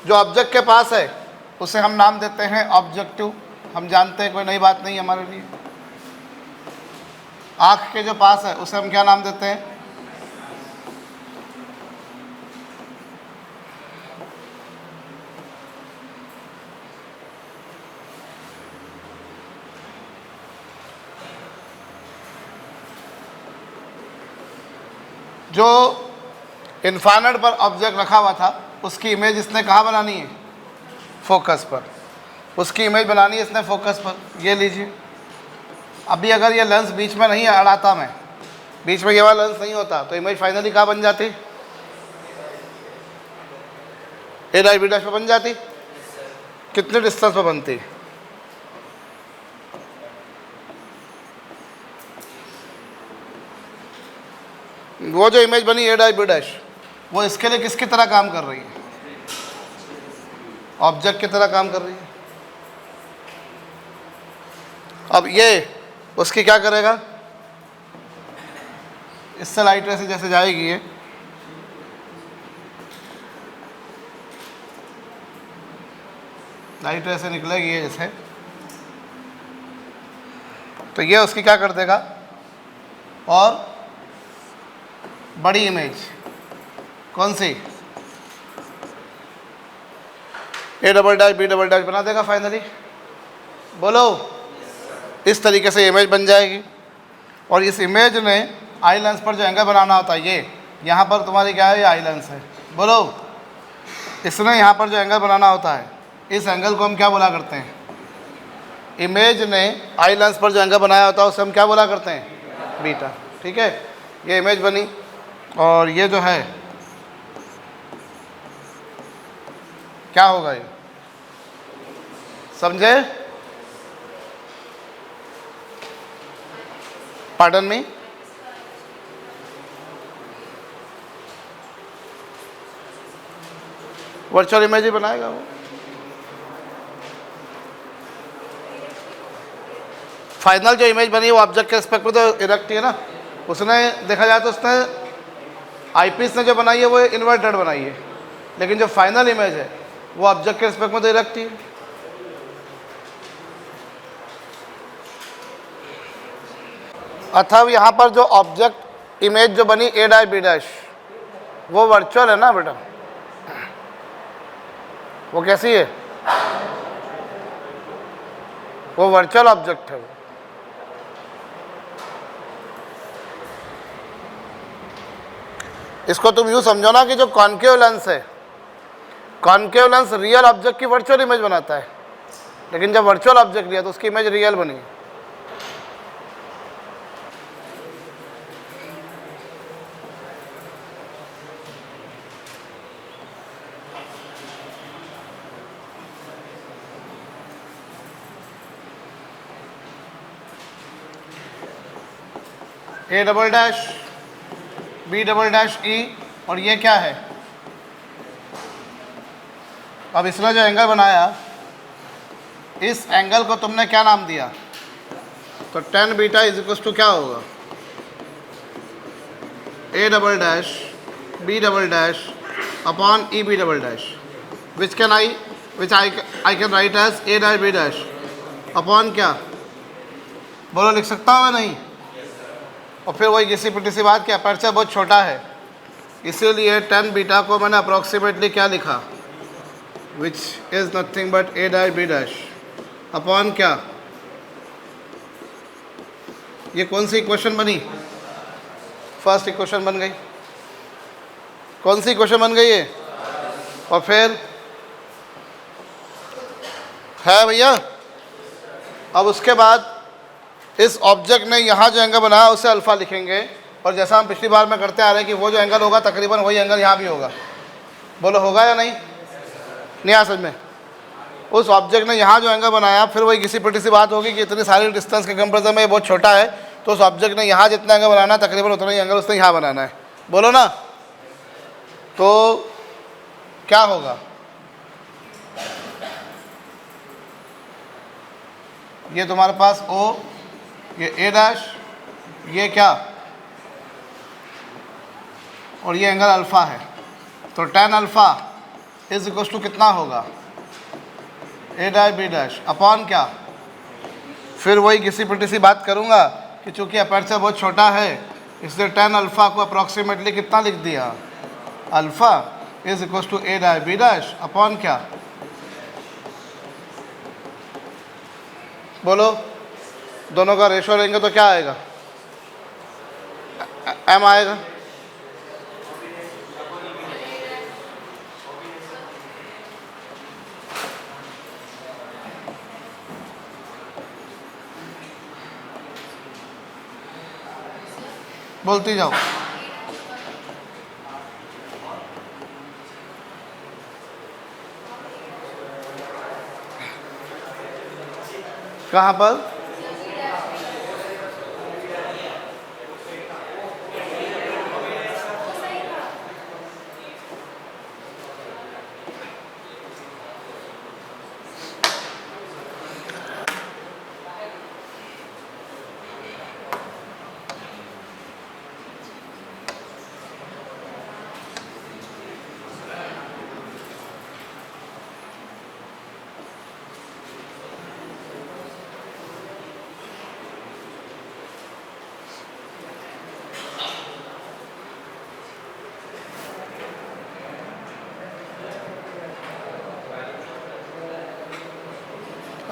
जो ऑब्जेक्ट के पास है उसे हम नाम देते हैं ऑब्जेक्टिव। हम जानते हैं, कोई नई बात नहीं हमारे लिए। आँख के जो पास है उसे हम क्या नाम देते हैं, जो इन्फाइनाइट पर ऑब्जेक्ट रखा हुआ था उसकी इमेज इसने कहाँ बनानी है, फोकस पर। उसकी इमेज बनानी है इसने फोकस पर। ये लीजिए, अभी अगर ये लेंस बीच में नहीं अड़ाता, मैं बीच में ये वाला लेंस नहीं होता, तो इमेज फाइनली कहाँ बन जाती, ए डैश बी डैश पे बन जाती। कितने डिस्टेंस पे बनती, वो जो इमेज बनी ए डैश बी डैश, वो इसके लिए किसकी तरह काम कर रही है? ऑब्जेक्ट की तरह काम कर रही है। अब ये उसकी क्या करेगा? इससे लाइट रे से जैसे जाएगी ये, लाइट रे से निकलेगी ये जैसे, तो ये उसकी क्या कर देगा? और बड़ी इमेज कौन सी? A double dash B double dash बना देगा फाइनली। बोलो, इस तरीके से इमेज बन जाएगी। और इस इमेज ने आई लेंस पर जो एंगल बनाना होता है, ये यहाँ पर तुम्हारी क्या है? ये आई लेंस है। बोलो, इसने यहाँ पर जो एंगल बनाना होता है, इस एंगल को हम क्या बोला करते हैं? इमेज ने आई लेंस पर जो एंगल बनाया होता है उसे हम क्या बोला करते हैं? बीटा। ठीक है, ये इमेज बनी और ये जो है क्या होगा? ये समझे? पार्डन मी, वर्चुअल इमेज ही बनाएगा वो। फाइनल जो इमेज बनी वो ऑब्जेक्ट के रिस्पेक्ट में तो इरेक्ट है ना। उसने देखा जाए तो उसने आईपीस ने जो बनाई है वो इन्वर्टेड बनाई है, लेकिन जो फाइनल इमेज है वो ऑब्जेक्ट के रिस्पेक्ट में तो इरेक्ट ही है। अतः यहाँ पर जो ऑब्जेक्ट इमेज जो बनी ए डैश बी डैश, वो वर्चुअल है ना बेटा? वो कैसी है? वो वर्चुअल ऑब्जेक्ट है। इसको तुम यूँ समझो ना कि जो कॉन्केव लेंस है, कॉन्केव लेंस रियल ऑब्जेक्ट की वर्चुअल इमेज बनाता है, लेकिन जब वर्चुअल ऑब्जेक्ट लिया तो उसकी इमेज रियल बनी। A double dash B double dash E, और ये क्या है? अब इसने जो एंगल बनाया, इस एंगल को तुमने क्या नाम दिया? तो tan beta is equal to क्या होगा? A double dash B double dash upon E B double dash, which I can write as A dash B dash upon क्या? बोलो, लिख सकता हूँ मैं? नहीं। और फिर वही किसी पिटी सी बात, कि अपर्चर बहुत छोटा है, इसीलिए tan बीटा को मैंने अप्रॉक्सीमेटली क्या लिखा? Which is nothing but A dash B dash upon क्या? ये कौन सी इक्वेशन बनी? फर्स्ट इक्वेशन बन गई। कौन सी इक्वेशन बन गई है? और फिर है भैया। अब उसके बाद इस ऑब्जेक्ट ने यहाँ जो एंगल बनाया उसे अल्फ़ा लिखेंगे, और जैसा हम पिछली बार में करते आ रहे हैं कि वो जो एंगल होगा तकरीबन वही एंगल यहाँ भी होगा। बोलो, होगा या नहीं? नहीं आ समझ में? उस ऑब्जेक्ट ने यहाँ जो एंगल बनाया, फिर वही किसी पिटी सी बात होगी कि इतनी सारी डिस्टेंस के कंपेरिजन में ये बहुत छोटा है, तो उस ऑब्जेक्ट ने यहाँ जितना एंगल बनाना है तकरीबन उतना ही एंगल उसने यहाँ बनाना है। बोलो ना, तो क्या होगा? ये तुम्हारे पास O, ये ए डैश, ये क्या, और ये एंगल अल्फ़ा है, तो tan alpha is equal to कितना होगा? A dash B dash upon क्या? फिर वही किसी पिटी सी बात करूँगा कि चूँकि अपर्चर बहुत छोटा है, इसलिए tan अल्फ़ा को अप्रॉक्सीमेटली कितना लिख दिया? Alpha is equal to A dash B dash upon क्या? बोलो, दोनों का रेशो लेंगे तो क्या आएगा? m आएगा। बोलती जाओ। कहाँ पर?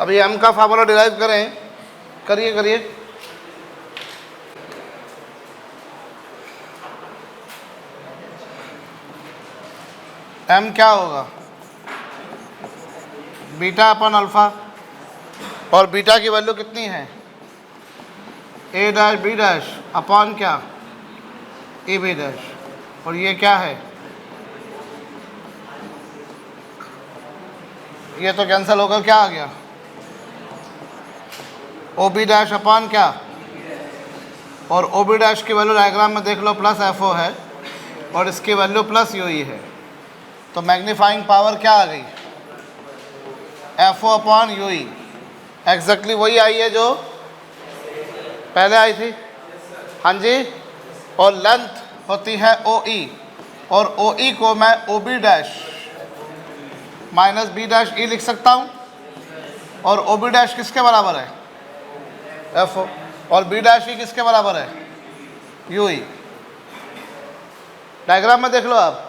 अभी m का फार्मूला डिराइव करें, करिए करिए। m क्या होगा? बीटा अपन अल्फा, और बीटा की वैल्यू कितनी है? a dash b dash upon क्या? A B dash. और ये क्या है? ये तो कैंसिल होकर क्या आ गया? ओ बी डैश अपॉन क्या? और ओ बी डैश की वैल्यू डायग्राम में देख लो प्लस एफ ओ है, और इसकी वैल्यू प्लस यू ई है। तो मैग्नीफाइंग पावर क्या आ गई? F O upon U E. Exactly वही आई है जो पहले आई थी। हाँ जी। और लेंथ होती है ओ ई, और ओ ई को मैं O B dash minus B dash E लिख सकता हूँ। और ओ बी डैश किसके बराबर है? F O. और बी डैश ई किसके बराबर है? You E. डायग्राम में देख लो आप,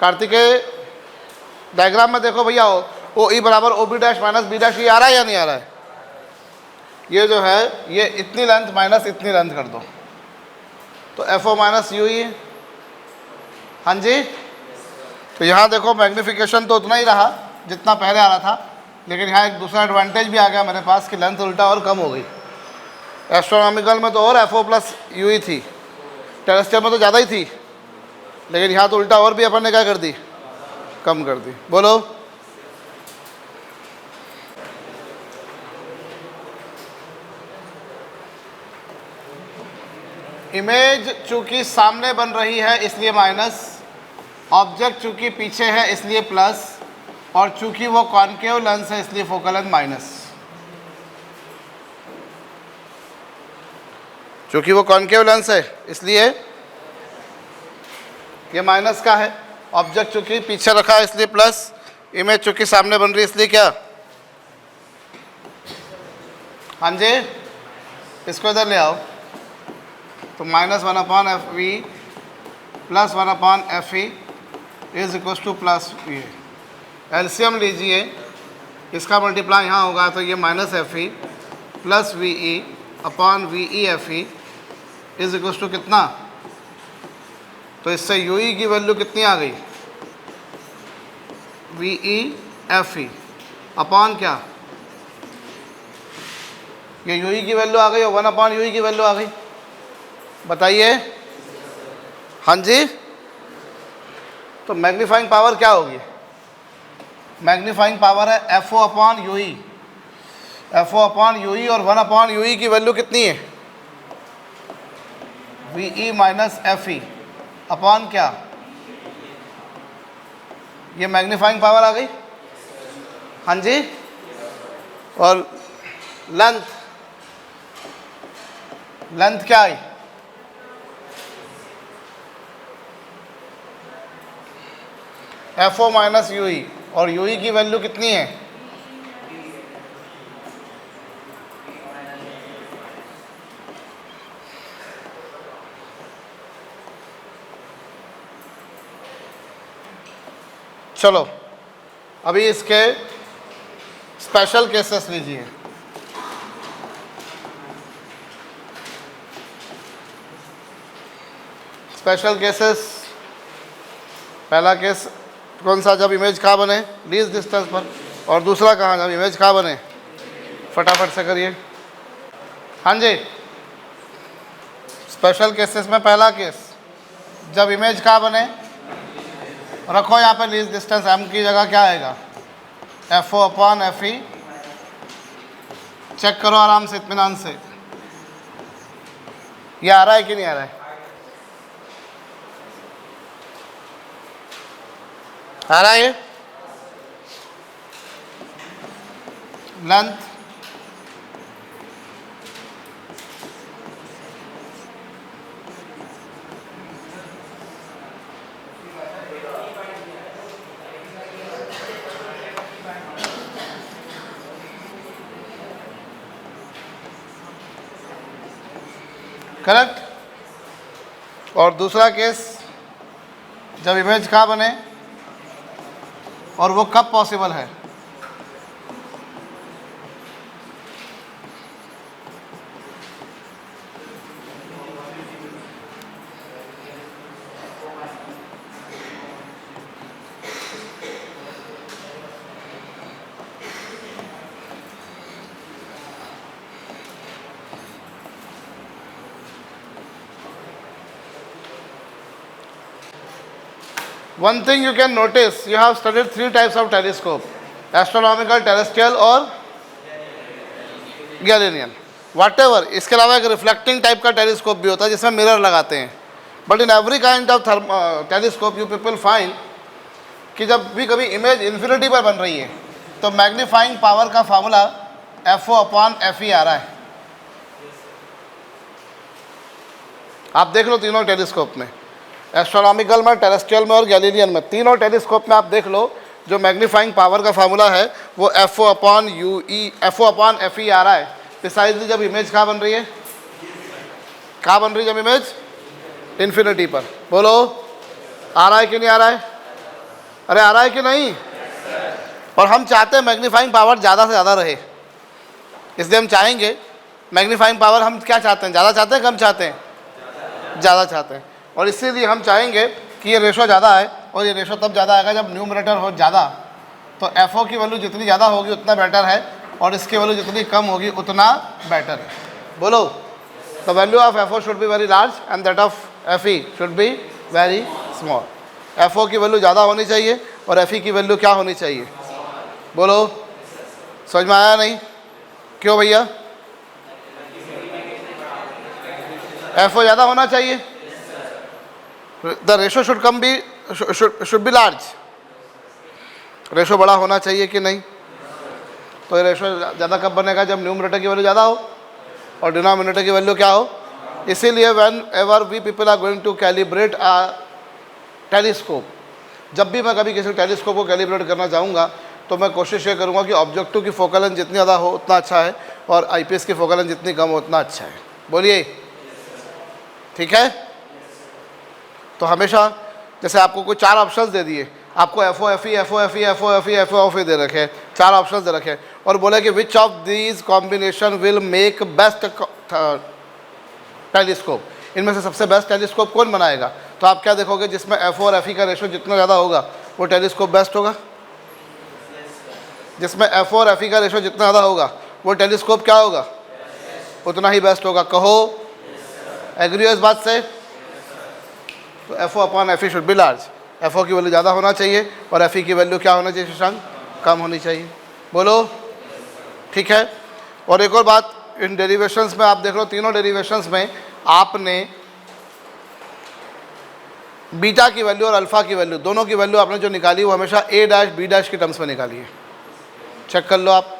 कार्तिकेय डायग्राम में देखो भैया, ओ ई बराबर O B dash minus B dash E आ रहा है या नहीं आ रहा है? ये जो है ये इतनी लेंथ माइनस इतनी लेंथ कर दो तो F O minus U E. हाँ जी। तो यहाँ देखो मैग्नीफिकेशन तो उतना ही रहा जितना पहले आ रहा था, लेकिन यहाँ एक दूसरा एडवांटेज भी आ गया मेरे पास कि लेंथ उल्टा और कम हो गई। एस्ट्रोनॉमिकल में तो और F O plus U E थी, टेरेस्ट्रियल में तो ज़्यादा ही थी, लेकिन यहाँ तो उल्टा और भी अपन ने क्या कर दी? कम कर दी। बोलो। इमेज चूंकि सामने बन रही है इसलिए माइनस, ऑब्जेक्ट चूंकि पीछे है इसलिए प्लस, और चूंकि वो कॉनकेव लेंस है इसलिए फोकल लेंथ माइनस। चूंकि वो कॉनकेव लेंस है इसलिए ये माइनस का है, ऑब्जेक्ट चूंकि पीछे रखा है इसलिए प्लस, इमेज चूंकि सामने बन रही है इसलिए क्या? हाँ जी। इसको इधर ले आओ तो minus one upon F V plus one upon F E is equal to plus V. LCM लीजिए, इसका मल्टीप्लाई यहाँ होगा तो ये minus F E plus V E upon V E F E is equal to कितना? तो इससे you E की वैल्यू कितनी आ गई? We E F E upon क्या? ये यू ई की वैल्यू आ गई और वन अपॉन यू ई की वैल्यू आ गई। बताइए। हाँ जी। तो मैग्नीफाइंग पावर क्या होगी? मैग्नीफाइंग पावर है F O upon U E. F O upon U E, और वन अपॉन यू ई की वैल्यू कितनी है? V E minus F E upon क्या? ये मैग्नीफाइंग पावर आ गई। हाँ जी। और लेंथ, लेंथ क्या आई? F O minus U E, और यू ई की वैल्यू कितनी है? चलो अभी इसके स्पेशल केसेस लीजिए। स्पेशल केसेस, पहला केस कौन सा? जब इमेज कहाँ बने? लीस्ट डिस्टेंस पर। और दूसरा कहाँ? जब इमेज कहाँ बने? फटाफट से करिए। हाँ जी। स्पेशल केसेस में पहला केस, जब इमेज कहाँ बने? रखो यहाँ पे लीस्ट डिस्टेंस, एम की जगह क्या आएगा? F O upon F E. Check करो आराम से, इत्मीनान से। ये आ रहा है कि नहीं आ रहा है? आ रहा है ये? Length, correct. और दूसरा केस, जब इमेज कहाँ बने और वो कब पॉसिबल है? One thing you can notice, you have studied 3 types of telescope: astronomical, terrestrial और गैलीलियन, whatever. इसके अलावा एक रिफ्लेक्टिंग टाइप का टेलीस्कोप भी होता है जिसमें मिरर लगाते हैं. But in every kind of telescope you people find कि जब भी कभी इमेज इन्फिनिटी पर बन रही है तो मैग्नीफाइंग पावर का फार्मूला FO/FE आ रहा है. आप देख लो तीनों टेलीस्कोप में, एस्ट्रोनॉमिकल में, टेरेस्ट्रियल में और गैलीलियन में, तीनों टेलीस्कोप में आप देख लो जो मैग्नीफाइंग पावर का फार्मूला है वो FO/FE आ रहा है. प्रिसाइजली जब इमेज कहाँ बन रही है, कहाँ बन रही है जब इमेज इन्फिनिटी पर. बोलो आ रहा है कि नहीं आ रहा है? अरे आ रहा है कि नहीं? और हम चाहते हैं मैग्नीफाइंग पावर ज़्यादा से ज़्यादा रहे, इसलिए हम चाहेंगे मैग्नीफाइंग पावर, हम क्या चाहते हैं, ज़्यादा चाहते हैं कम चाहते हैं? ज़्यादा चाहते हैं. और इसीलिए हम चाहेंगे कि ये रेशो ज़्यादा है, और ये रेशो तब ज़्यादा आएगा जब न्यूमरेटर हो ज़्यादा. तो FO की वैल्यू जितनी ज़्यादा होगी उतना बेटर है, और इसकी वैल्यू जितनी कम होगी उतना बेटर है. बोलो the value of FO should be very large and that of FE should be very small. FO की वैल्यू ज़्यादा होनी चाहिए और FE की वैल्यू क्या होनी चाहिए? बोलो समझ में आया नहीं? क्यों भैया? FO ज़्यादा होना चाहिए, the ratio should come be should be large. Ratio बड़ा होना चाहिए कि नहीं? तो ये रेशो ज़्यादा कब बनेगा? जब न्यूमरेटर की वैल्यू ज़्यादा हो और डिनोमिनेटर की वैल्यू क्या हो. इसीलिए whenever we people are going to calibrate a telescope, जब भी मैं कभी किसी टेलीस्कोप को कैलिब्रेट करना चाहूँगा तो मैं कोशिश ये करूँगा कि ऑब्जेक्टिव की फोकल लेंथ जितनी ज़्यादा हो उतना अच्छा है, और आईपीएस की फोकल लेंथ जितनी कम हो उतना अच्छा है. बोलिए ठीक है? तो हमेशा जैसे आपको कोई 4 ऑप्शंस दे दिए, आपको FO/FE दे रखे हैं, 4 ऑप्शंस दे रखे हैं, और बोले कि which of these combination will make best telescope, इनमें से सबसे बेस्ट टेलीस्कोप कौन बनाएगा? तो आप क्या देखोगे, जिसमें FO और FE का रेशो जितना ज़्यादा होगा वो टेलीस्कोप बेस्ट होगा. जिसमें FO और FE का रेशो जितना ज़्यादा होगा वो टेलीस्कोप क्या होगा? उतना ही बेस्ट होगा. कहो एग्री हो इस बात से? तो FO/FE should be large. FO की वैल्यू ज़्यादा होना चाहिए और FE की वैल्यू क्या होना चाहिए शशांक? कम होनी चाहिए. बोलो ठीक है? और एक और बात, इन डेरिवेशंस में आप देख लो, तीनों डेरिवेशंस में आपने बीटा की वैल्यू और अल्फ़ा की वैल्यू, दोनों की वैल्यू आपने जो निकाली वो हमेशा A', B' के टर्म्स में निकाली है. चेक कर लो आप,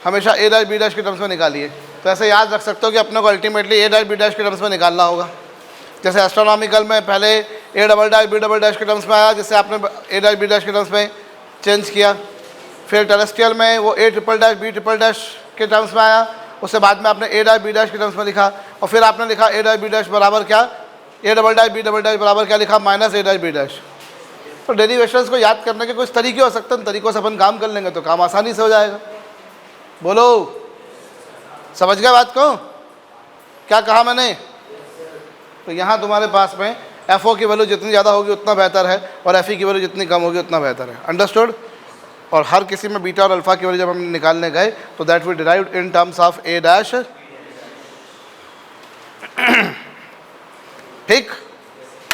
हमेशा A', B' के टर्म्स में निकाली है. तो ऐसे याद रख सकते हो कि अपने को अल्टीमेटली A', B' के टर्म्स में निकालना होगा. जैसे एस्ट्रोनॉमिकल में पहले A', B' के टर्म्स में आया, जिससे आपने A', B' के टर्म्स में चेंज किया. फिर टेरेस्ट्रियल में वो A', B' के टर्म्स में आया, उससे बाद में आपने A', B' के टर्म्स में लिखा, और फिर आपने लिखा A', B' बराबर क्या? A', B' बराबर क्या लिखा? -A', B'. तो डेरिवेशंस को याद करने के कुछ तरीके हो सकते हैं, उन तरीकों से अपन काम कर लेंगे तो काम आसानी से हो जाएगा. बोलो समझ गए बात को? क्या कहा मैंने? तो यहाँ तुम्हारे पास में FO की वैल्यू जितनी ज़्यादा होगी उतना बेहतर है, और FE की वैल्यू जितनी कम होगी उतना बेहतर है. अंडरस्टूड? और हर किसी में बीटा और अल्फ़ा की वैल्यू जब हम निकालने गए तो that we derived in terms of A'. ठीक.